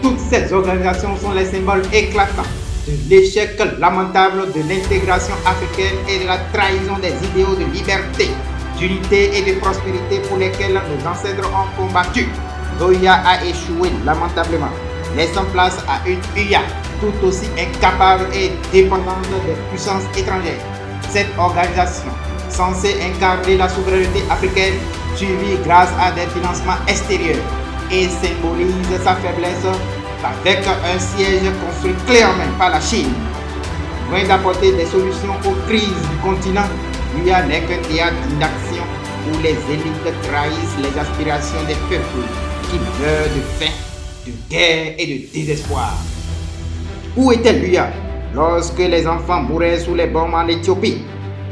Toutes ces organisations sont les symboles éclatants de l'échec lamentable de l'intégration africaine et de la trahison des idéaux de liberté, d'unité et de prospérité pour lesquels nos ancêtres ont combattu. L'OUA a échoué lamentablement, laissant place à une UA tout aussi incapable et dépendante des puissances étrangères. Cette organisation, censée incarner la souveraineté africaine, survit grâce à des financements extérieurs et symbolise sa faiblesse avec un siège construit clairement par la Chine. Loin d'apporter des solutions aux crises du continent, l'UA n'est qu'un théâtre d'action où les élites trahissent les aspirations des peuples qui meurent de faim, de guerre et de désespoir. Où était l'UA lorsque les enfants mouraient sous les bombes en Éthiopie,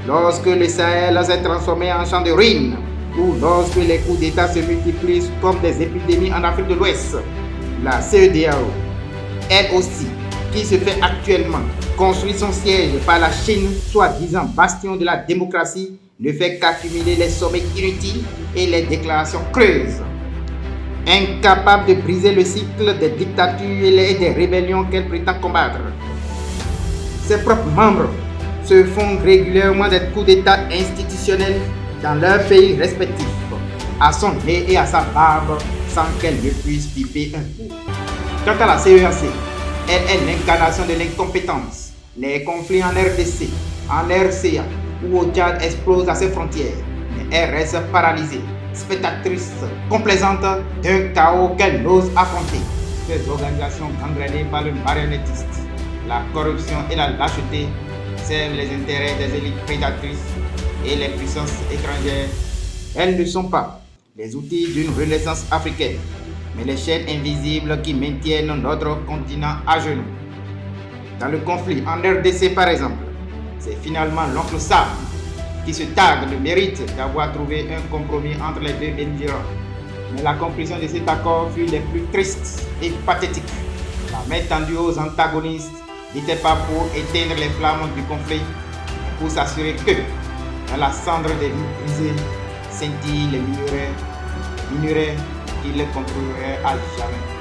lorsque le Sahel s'est transformé en champ de ruines, ou lorsque les coups d'État se multiplient comme des épidémies en Afrique de l'Ouest? La CEDEAO, elle aussi, qui se fait actuellement construire son siège par la Chine, soi-disant bastion de la démocratie, ne fait qu'accumuler les sommets inutiles et les déclarations creuses. Incapable de briser le cycle des dictatures et des rébellions qu'elle prétend combattre. Ses propres membres se font régulièrement des coups d'État institutionnels dans leurs pays respectifs, à son nez et à sa barbe, sans qu'elle ne puisse piper un mot. Quant à la CEAC, elle est l'incarnation de l'incompétence. Les conflits en RDC, en RCA ou au Tchad explosent à ses frontières, mais elle reste paralysée, spectatrice complaisante d'un chaos qu'elle n'ose affronter. Ces organisations gangrénées par le marionnettiste, la corruption et la lâcheté servent les intérêts des élites prédatrices et les puissances étrangères. Elles ne sont pas les outils d'une renaissance africaine, mais les chaînes invisibles qui maintiennent notre continent à genoux. Dans le conflit en RDC par exemple, c'est finalement l'oncle Sam qui se targue le mérite d'avoir trouvé un compromis entre les deux belligérants. Mais la conclusion de cet accord fut des plus tristes et pathétiques. La main tendue aux antagonistes n'était pas pour éteindre les flammes du conflit, mais pour s'assurer que, dans la cendre des vies brisées, scintillent les minéraux qui les contrôleraient à jamais.